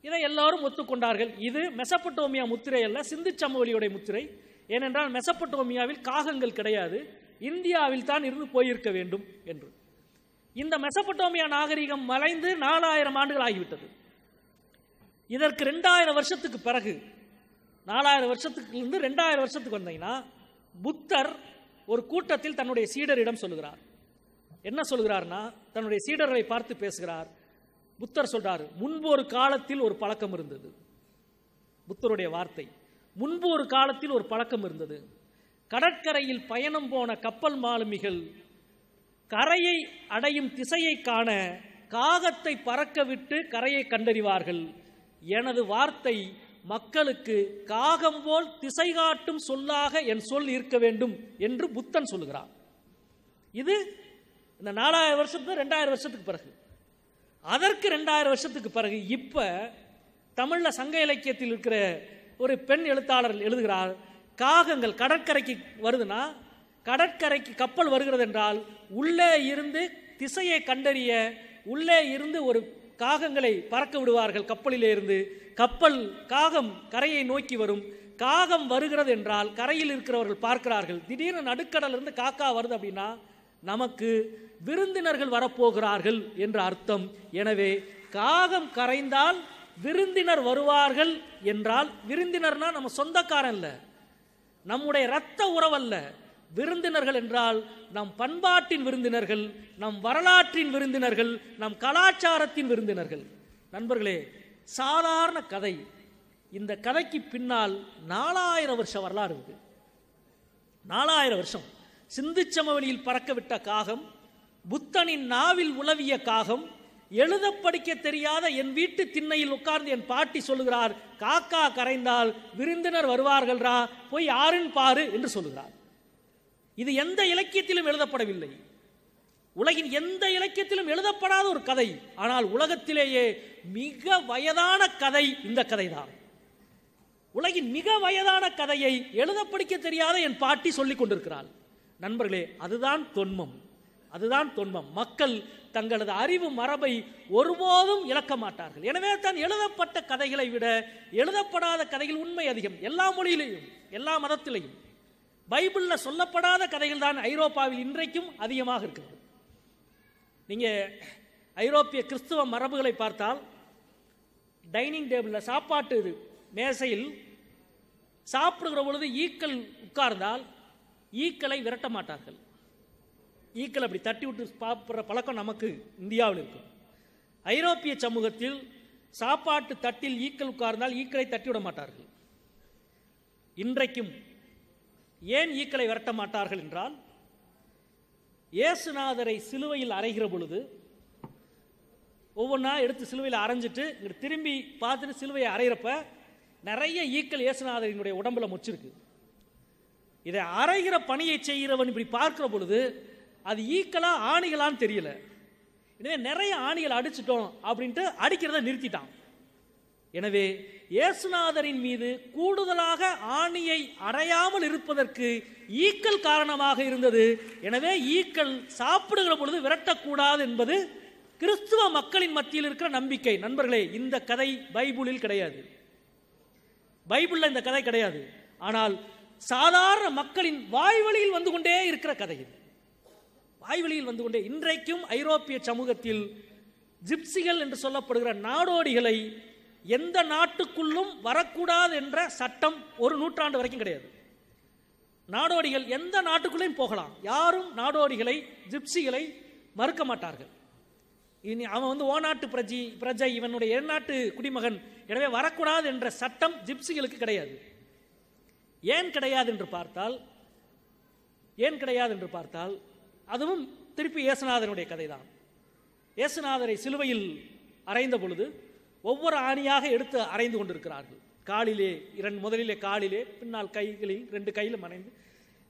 இதை எல்லாரும் ஒத்துக்கொண்டார்கள். இது மெசபடோமியா முத்திரை அல்ல, சிந்து சமவெளியுடைய முத்திரை. ஏனென்றால் மெசபடோமியாவில் காகங்கள் கிடையாது, இந்தியாவில் தான் இருந்து போயிருக்க வேண்டும் என்று. இந்த மெசபடோமியா நாகரிகம் மறைந்து 4000 ஆண்டுகள் ஆகிவிட்டது. இதற்கு 2000 வருஷத்துக்கு பிறகு, 4000 வருஷத்துக்கு இருந்து 2000 வருஷத்துக்கு வந்தீங்கன்னா, புத்தர் ஒரு கூட்டத்தில் தன்னுடைய சீடரிடம் சொல்லுகிறார். என்ன சொல்கிறார்னா, தன்னுடைய சீடர்களை பார்த்து பேசுகிறார். புத்தர் சொல்றாரு, முன்பு ஒரு காலத்தில் ஒரு பழக்கம் இருந்தது. புத்தருடைய வார்த்தை, முன்பு ஒரு காலத்தில் ஒரு பழக்கம் இருந்தது. கடற்கரையில் பயணம் போன கப்பல் மாலுமிகள் கரையை அடையும் திசையை காண காகத்தை பறக்க விட்டு கரையை கண்டறிவார்கள். எனது வார்த்தை மக்களுக்கு காகம் போல் திசை காட்டும் சொல்லாக என் சொல் இருக்க வேண்டும் என்று புத்தன் சொல்லுகிறார். இது இந்த 4000 வருஷத்துக்கு 2000 வருஷத்துக்கு பிறகு. அதற்கு 2000 வருஷத்துக்கு பிறகு இப்ப தமிழ்ல சங்க இலக்கியத்தில் இருக்கிற ஒரு பெண் எழுத்தாளர் எழுதுகிறார், காகங்கள் கடற்கரைக்கு வருதுன்னா, கடற்கரைக்கு கப்பல் வருகிறது என்றால் உள்ளே இருந்து திசையை கண்டறிய உள்ளே இருந்து ஒரு காகங்களை பறக்க விடுவார்கள் கப்பலிலே இருந்து. காகம் கரையை நோக்கி வரும். காகம் வருகிறது என்றால் கரையில் இருக்கிறவர்கள் பார்க்கிறார்கள், திடீர்னு நடுக்கடல் இருந்து காக்கா வருது அப்படின்னா நமக்கு விருந்தினர்கள் வரப்போகிறார்கள் என்ற அர்த்தம். எனவே காகம் கரைந்தால் விருந்தினர் வருவார்கள் என்றால், விருந்தினர்னா நம்ம சொந்தக்காரன் இல்ல, நம்முடைய இரத்த உறவல்ல. விருந்தினர்கள் என்றால் நம் பண்பாட்டின் விருந்தினர்கள், நம் வரலாற்றின் விருந்தினர்கள், நம் கலாச்சாரத்தின் விருந்தினர்கள். நண்பர்களே, சாதாரண கதை. இந்த கதைக்கு பின்னால் 4000 வருஷ வரலாறு இருக்கு. 4000 வருஷம் சிந்து சமவெளியில் பறக்க விட்ட காகம், புத்தனின் நாவில் உலவிய காகம், எழுத படிக்க தெரியாத என் வீட்டு திண்ணையில் உட்கார்ந்து என் பாட்டி சொல்லுகிறார், காக்கா கரைந்தால் விருந்தினர் வருவார்கள்ரா, போய் யாருன்னு பாரு என்று சொல்லுகிறார். இது எந்த இலக்கியத்திலும் எழுதப்படவில்லை. உலகின் எந்த இலக்கியத்திலும் எழுதப்படாத ஒரு கதை. ஆனால் உலகத்திலேயே மிக வயதான கதை இந்த கதைதான். உலகின் மிக வயதான கதையை எழுத படிக்க தெரியாத என் பாட்டி சொல்லிக் கொண்டிருக்கிறாள். நண்பர்களே, அதுதான் தொன்மம். அதுதான் தொன்மம். மக்கள் தங்களது அறிவு மரபை ஒருபோதும் இழக்க மாட்டார்கள். எனவே தான் எழுதப்பட்ட கதைகளை விட எழுதப்படாத கதைகள் உண்மை அதிகம். எல்லா மொழியிலையும், எல்லா மதத்திலையும். பைபிளில் சொல்லப்படாத கதைகள் தான் ஐரோப்பாவில் இன்றைக்கும் அதிகமாக இருக்கிறது. நீங்கள் ஐரோப்பிய கிறிஸ்துவ மரபுகளை பார்த்தால் டைனிங் டேபிளில் சாப்பாட்டு மேசையில் சாப்பிடுகிற பொழுது ஈக்கள் உட்கார்ந்தால் ஈக்களை விரட்ட மாட்டார்கள். ஈக்கள் அப்படி தட்டி விட்டு சாப்பிட்ற பழக்கம் நமக்கு இந்தியாவில் இருக்கும். ஐரோப்பிய சமூகத்தில் சாப்பாட்டு தட்டில் ஈக்கள் உட்கார்ந்தால் ஈக்களை தட்டி விட மாட்டார்கள். இன்றைக்கும் ஏன் ஈக்களை விரட்ட மாட்டார்கள் என்றால், இயேசுநாதரை சிலுவையில் அறைகிற பொழுது ஒவ்வொன்றா எடுத்து சிலுவையில் அரைஞ்சிட்டு திரும்பி பார்த்துட்டு சிலுவையை அரைகிறப்ப நிறைய ஈக்கள் இயேசுநாதரினுடைய உடம்புல முச்சிருக்கு. இதை அரைகிற பணியை செய்கிறவன் இப்படி பார்க்கிற பொழுது அது ஈக்களா ஆணிகளான்னு தெரியல. எனவே நிறைய ஆணிகள் அடிச்சிட்டோம் அப்படின்ட்டு அடிக்கிறத நிறுத்திட்டான். எனவே இயேசுநாதரின் மீது கூடுதலாக ஆணியை அறையாமல் இருப்பதற்கு ஈக்கள் காரணமாக இருந்தது. எனவே ஈக்கள் சாப்பிடுகிற பொழுது விரட்டக்கூடாது என்பது கிறிஸ்துவ மக்களின் மத்தியில் இருக்கிற நம்பிக்கை. நண்பர்களே, இந்த கதை பைபிளில் கிடையாது. பைபிளில் இந்த கதை கிடையாது. ஆனால் சாதாரண மக்களின் வாய்வழியில் வந்து கொண்டே இருக்கிற கதை இது. வாய்வழியில் வந்து கொண்டே இன்றைக்கும் ஐரோப்பிய சமூகத்தில் ஜிப்சிகள் என்று சொல்லப்படுகிற நாடோடிகளை எந்த நாட்டுக்குள்ளும் வரக்கூடாது என்ற சட்டம் ஒரு நூற்றாண்டு வரைக்கும் கிடையாது. நாடோடிகள் எந்த நாட்டுக்குள்ளேயும் போகலாம். யாரும் நாடோடிகளை, ஜிப்சிகளை மறுக்க மாட்டார்கள். இனி அவன் ஓநாட்டு பிரஜை, இவனுடைய நாட்டு குடிமகன், எனவே வரக்கூடாது என்ற சட்டம் ஜிப்சிகளுக்கு கிடையாது. ஏன் கிடையாது என்று பார்த்தால் அதுவும் திருப்பி இயேசுநாதனுடைய கதை தான். இயேசுநாதரை சிலுவையில் அறைந்த பொழுது ஒவ்வொரு ஆணியாக எடுத்து அறைந்து கொண்டிருக்கிறார்கள். காலிலே முதலிலே காலிலே, பின்னால் கைகளில் 2 கையிலும் அறைந்து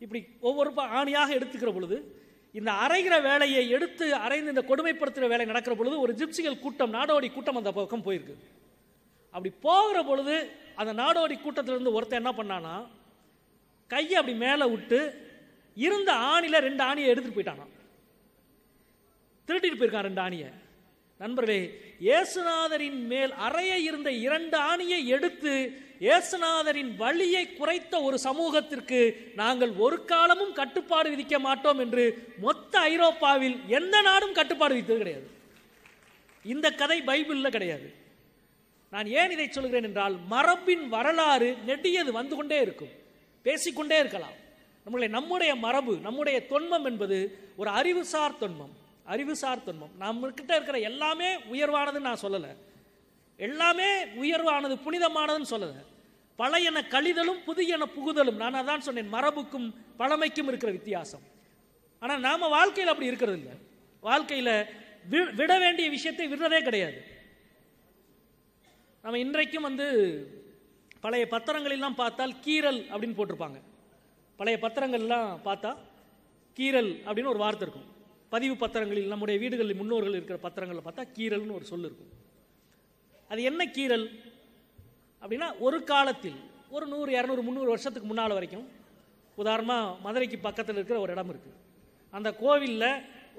இப்படி ஒவ்வொரு ஆணியாக எடுத்துக்கிற பொழுது இந்த அரைகிற வேலையை எடுத்து அரைந்து இந்த கொடுமைப்படுத்துகிற வேலை நடக்கிற பொழுது ஒரு ஜிப்சிகள் கூட்டம், நாடோடி கூட்டம் அந்த பக்கம் போயிருக்கு. அப்படி போகிற பொழுது அந்த நாடோடி கூட்டத்திலிருந்து ஒருத்தன் என்ன பண்ணானா, கையை அப்படி மேலே விட்டு இருந்த ஆணில 2 ஆணியை எடுத்துட்டு போயிட்டானா. திருட்டிட்டு போயிருக்கான் 2 ஆணியை. நண்பர்களே, இயேசுநாதரின் மேல் அறைய இருந்த 2 ஆணியை எடுத்து இயேசுநாதரின் வலியை குறைத்த ஒரு சமூகத்திற்கு நாங்கள் ஒரு காலமும் கட்டுப்பாடு விதிக்க மாட்டோம் என்று மொத்த ஐரோப்பாவில் எந்த நாடும் கட்டுப்பாடு விதித்தது கிடையாது. இந்த கதை பைபிளில் கிடையாது. நான் ஏன் இதை சொல்கிறேன் என்றால், மரபின் வரலாறு நெடியது, வந்து கொண்டே இருக்கும், பேசிக்கொண்டே இருக்கலாம். நம்முடைய மரபு, நம்முடைய தொன்மம் என்பது ஒரு அறிவுசார் தொன்மம். நம்ம கிட்ட இருக்கிற எல்லாமே உயர்வானதுன்னு நான் சொல்லலை, எல்லாமே உயர்வானது புனிதமானதுன்னு சொல்லலை. பழையன கழிதலும் புதியன புகுதலும், நான் அதான் சொன்னேன், மரபுக்கும் பழமைக்கும் இருக்கிற வித்தியாசம். ஆனால் நாம வாழ்க்கையில் அப்படி இருக்கிறது இல்லை. வாழ்க்கையில் விட வேண்டிய விஷயத்தை விடுறதே கிடையாது. நம்ம இன்றைக்கும் பழைய பத்திரங்களெல்லாம் பார்த்தால் கீரல் அப்படின்னு போட்டிருப்பாங்க. பழைய பத்திரங்கள்லாம் பார்த்தா கீரல் அப்படின்னு ஒரு வார்த்தை இருக்கும். பதிவு பத்திரங்களில், நம்முடைய வீடுகளில் முன்னோர்கள் இருக்கிற பத்திரங்களில் பார்த்தா கீரல்னு ஒரு சொல் இருக்கும். அது என்ன கீரல் அப்படின்னா, ஒரு காலத்தில் ஒரு 100, 200, 300 வருஷத்துக்கு முன்னால் வரைக்கும், உதாரணமாக மதுரைக்கு பக்கத்தில் இருக்கிற ஒரு இடம் இருக்குது. அந்த கோவிலில்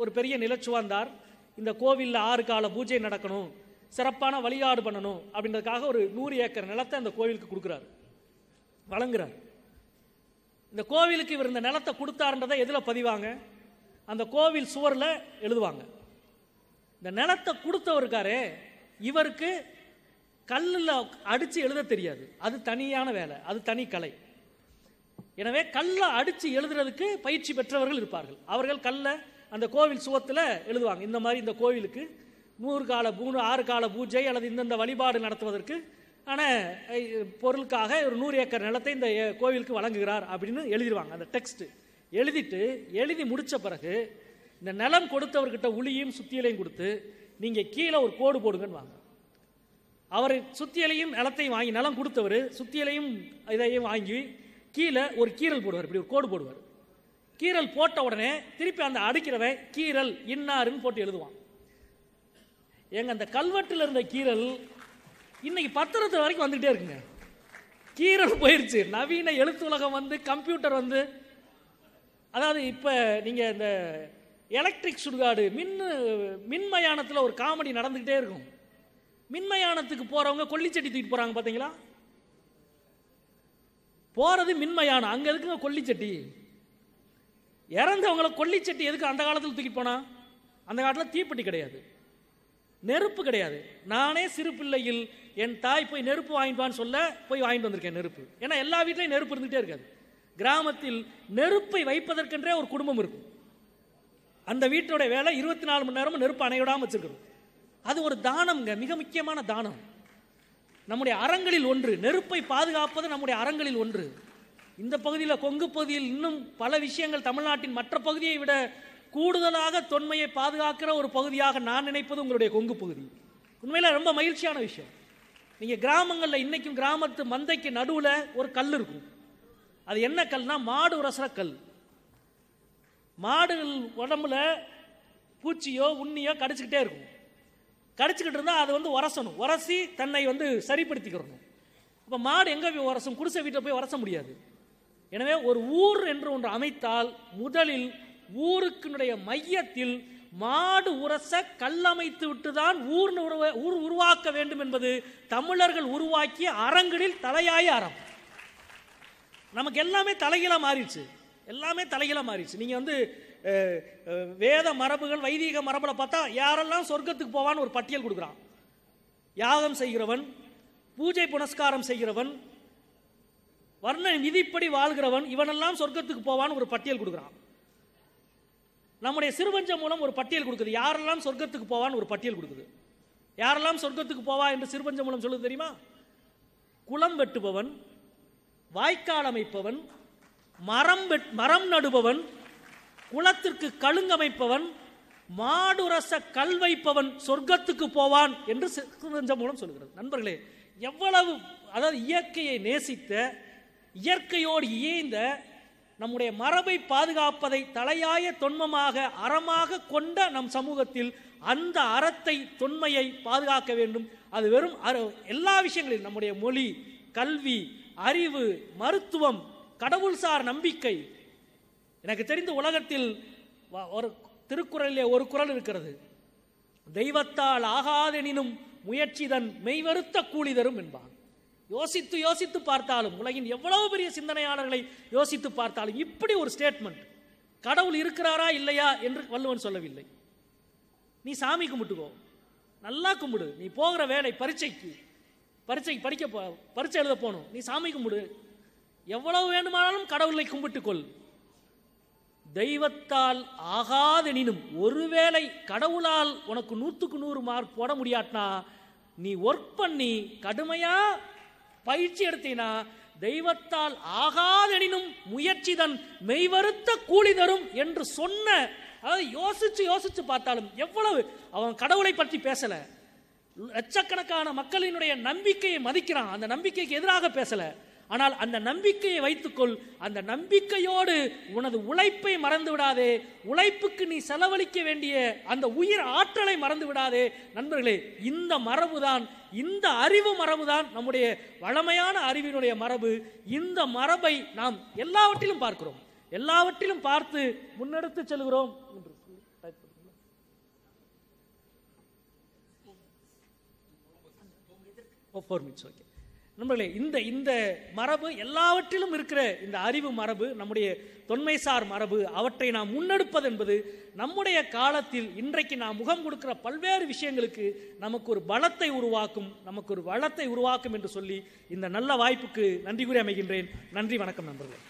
ஒரு பெரிய நிலச்சுவாந்தார் இந்த கோவிலில் 6 கால பூஜை நடக்கணும், சிறப்பான வழிபாடு பண்ணணும் அப்படின்றதுக்காக ஒரு 100 ஏக்கர் நிலத்தை அந்த கோவிலுக்கு கொடுக்குறாரு, வழங்குறார். இந்த கோவிலுக்கு இவர் இந்த நிலத்தை கொடுத்தாருன்றதை எதில் பதிவாங்க? அந்த கோவில் சுவரில் எழுதுவாங்க. இந்த நிலத்தை கொடுத்தவருக்காரே, இவருக்கு கல்லில் அடித்து எழுத தெரியாது, அது தனியான வேலை, அது தனி கலை. எனவே கல்லை அடித்து எழுதுறதுக்கு பயிற்சி பெற்றவர்கள் இருப்பார்கள். அவர்கள் கல்லை அந்த கோவில் சுவத்தில் எழுதுவாங்க. இந்த மாதிரி இந்த கோவிலுக்கு 6 கால பூஜை அல்லது இந்தந்த வழிபாடு நடத்துவதற்கு பொருளுக்காக ஒரு 100 ஏக்கர் நிலத்தை இந்த கோவிலுக்கு வழங்குகிறார் அப்படின்னு எழுதிடுவாங்க. அந்த டெக்ஸ்ட் எழுதி முடித்த பிறகு இந்த நிலம் கொடுத்தவர்கிட்ட உளியும் சுத்தியலையும் கொடுத்து, நீங்கள் கீழே ஒரு கோடு போடுங்கன்னு வாங்க. அவர் சுத்தியலையும் நிலத்தையும் வாங்கி, நிலம் கொடுத்தவர் சுத்தியலையும் இதையும் வாங்கி கீழே ஒரு கீரல் போடுவார், இப்படி ஒரு கோடு போடுவார். கீரல் போட்ட உடனே திருப்பி அந்த அடிக்கிறவன் கீரல் இன்னாருன்னு போட்டு எழுதுவான். அந்த கல்வெட்டில் இருந்த கீரல் இன்னைக்கு பத்திரத்து வரைக்கும் வந்துகிட்டே இருக்குங்க. கீரல் போயிருச்சு. நவீன எழுத்து உலகம் கம்ப்யூட்டர் அதாவது இப்போ நீங்கள் இந்த எலக்ட்ரிக் சுடுகாடு, மின்மயானத்தில் ஒரு காமெடி நடந்துக்கிட்டே இருக்கும். மின்மயானத்துக்கு போகிறவங்க கொல்லிச்சட்டி தூக்கிட்டு போகிறாங்க பார்த்தீங்களா? போகிறது மின்மயானம். அங்கே எதுக்குங்க கொல்லிச்சட்டி? இறந்தவங்களை கொல்லிச்சட்டி எதுக்கு அந்த காலத்தில் தூக்கிட்டு போனா? அந்த காலத்தில் தீப்பெட்டி கிடையாது, நெருப்பு கிடையாது. நானே சிறு பிள்ளையில் என் தாய் போய் நெருப்பு வாங்கிப்பான்னு சொல்ல போய் வாங்கிட்டு வந்திருக்கேன் நெருப்பு. ஏன்னா எல்லா வீட்லையும் நெருப்பு இருந்துகிட்டே இருக்காது. கிராமத்தில் நெருப்பை வைப்பதற்கென்றே ஒரு குடும்பம் இருக்கும். அந்த வீட்டோட வேலை 24 மணி நேரமும் நெருப்பு அணைவிடாமல் வச்சிருக்கிறது. அது ஒரு தானம்ங்க, மிக முக்கியமான தானம். நம்முடைய அறங்களில் ஒன்று நெருப்பை பாதுகாப்பது, நம்முடைய அறங்களில் ஒன்று. இந்த பகுதியில், கொங்கு பகுதியில் இன்னும் பல விஷயங்கள் தமிழ்நாட்டின் மற்ற பகுதியை விட கூடுதலாக தொன்மையை பாதுகாக்கிற ஒரு பகுதியாக நான் நினைப்பது உங்களுடைய கொங்கு பகுதி. உண்மையில ரொம்ப மகிழ்ச்சியான விஷயம். நீங்கள் கிராமங்களில் இன்னைக்கும் கிராமத்து மந்தைக்கு நடுவில் ஒரு கல் இருக்கும். அது என்ன கல்னா மாடு உரசுற கல். மாடுகள் உடம்புல பூச்சியோ உண்ணியோ கடிச்சுக்கிட்டே இருக்கும். கடிச்சுக்கிட்டு இருந்தால் அது வந்து உரசணும், உரசி தன்னை வந்து சரிப்படுத்திக்கிறணும். அப்போ மாடு எங்கே போய் உரசும்? குடிசை வீட்டில் போய் உரச முடியாது. எனவே ஒரு ஊர் என்று ஒன்று அமைத்தால் முதலில் ஊருக்கினுடைய மையத்தில் மாடு உரச கல்லமைத்து விட்டுதான் ஊர் உருவாக்க வேண்டும் என்பது தமிழர்கள் உருவாக்கிய அறங்களில் தலையாய அறம். நமக்கு எல்லாமே தலைகீழா மாறிடுச்சு, எல்லாமே தலைகீழா மாறிடுச்சு. நீங்க வந்து வேத மரபுகள் வைதீக மரபுல பார்த்தா யாரெல்லாம் சொர்க்கத்துக்கு போவான்னு ஒரு பட்டியல் கொடுக்குறான். யாகம் செய்கிறவன், பூஜை புனஸ்காரம் செய்கிறவன், வர்ண விதிப்படி வாழ்கிறவன், இவனெல்லாம் சொர்க்கத்துக்கு போவான்னு ஒரு பட்டியல் கொடுக்குறான். நம்முடைய சிறுபஞ்சம் மூலம் ஒரு பட்டியல் கொடுக்குது, யாரெல்லாம் சொர்க்கத்துக்கு போவான்னு ஒரு பட்டியல் கொடுக்குது. யாரெல்லாம் சொர்க்கத்துக்கு போவா என்று சிறுபஞ்சம் மூலம் சொல்லுது தெரியுமா? குளம் வெட்டுபவன், வாய்க்கால் அமைப்பவன், மரம் நடுபவன், குளத்திற்கு கழுங்கமைப்பவன், மாடுரச கல் வைப்பவன் சொர்க்கத்துக்கு போவான் என்று சிறுபஞ்சம் மூலம் சொல்கிறது. நண்பர்களே, எவ்வளவு, அதாவது இயற்கையை நேசித்த, இயற்கையோடு இயைந்த, நம்முடைய மரபை பாதுகாப்பதை தலையாய தொன்மமாக அறமாக கொண்ட நம் சமூகத்தில் அந்த அறத்தை, தொன்மையை பாதுகாக்க வேண்டும். அது வெறும் எல்லா விஷயங்களிலும் நம்முடைய மொழி, கல்வி, அறிவு, மருத்துவம், கடவுள்சார் நம்பிக்கை. எனக்கு தெரிந்த உலகத்தில் ஒரு திருக்குறளிலே ஒரு குறள் இருக்கிறது, தெய்வத்தால் ஆகாதெனினும் முயற்சிதன் மெய்வருத்த கூலி தரும் என்பான். யோசித்து யோசித்து பார்த்தாலும், உலகின் எவ்வளவு பெரிய சிந்தனையாளர்களை யோசித்து பார்த்தாலும் இப்படி ஒரு ஸ்டேட்மெண்ட், கடவுள் இருக்கிறாரா இல்லையா என்று வள்ளுவன் சொல்லவில்லை. நீ சாமி கும்பிட்டுக்கோ, நல்லா கும்பிடு, நீ போகிற வேலை பரீட்சைக்கு பரீட்சை எழுத போகணும், நீ சாமி கும்பிடு, எவ்வளவு வேண்டுமானாலும் கடவுளை கும்பிட்டுக்கொள். தெய்வத்தால் ஆகாதெனினும், ஒருவேளை கடவுளால் உனக்கு 100க்கு 100 மார்க் போட முடியாட்டினா, நீ ஒர்க் பண்ணி கடுமையா பயிற்சி எடுத்தீனா, தெய்வத்தால் ஆகாதெனினும் முயற்சிதன் மெய்வருத்த கூலி தரும் என்று சொன்ன, அதாவது யோசிச்சு யோசிச்சு பார்த்தாலும் எவ்வளவு அவன் கடவுளை பற்றி பேசல, லட்சக்கணக்கான மக்களினுடைய நம்பிக்கையை மதிக்கிறான், அந்த நம்பிக்கைக்கு எதிராக பேசல. ஆனால் அந்த நம்பிக்கையை வைத்துக்கொள், அந்த நம்பிக்கையோடு உனது உழைப்பை மறந்து விடாதே, உழைப்புக்கு நீ செலவழிக்க வேண்டிய அந்த உயிர் ஆற்றலை மறந்து விடாதே. நண்பர்களே, இந்த மரபுதான், இந்த அறிவு மரபுதான் நம்முடைய வளமையான அறிவினுடைய மரபு. இந்த மரபை நாம் எல்லாவற்றிலும் பார்க்கிறோம், எல்லாவற்றிலும் பார்த்து முன்னெடுத்து செல்கிறோம். நண்பர்களே, இந்த மரபு எல்லாவற்றிலும் இருக்கிற இந்த அறிவு மரபு, நம்முடைய தொன்மைசார் மரபு, அவற்றை நாம் முன்னெடுப்பது என்பது நம்முடைய காலத்தில் இன்றைக்கு நாம் முகம் கொடுக்கிற பல்வேறு விஷயங்களுக்கு நமக்கு ஒரு பலத்தை உருவாக்கும், நமக்கு ஒரு வளத்தை உருவாக்கும் என்று சொல்லி இந்த நல்ல வாய்ப்புக்கு நன்றி கூறி அமைகின்றேன். நன்றி, வணக்கம் நண்பர்களே.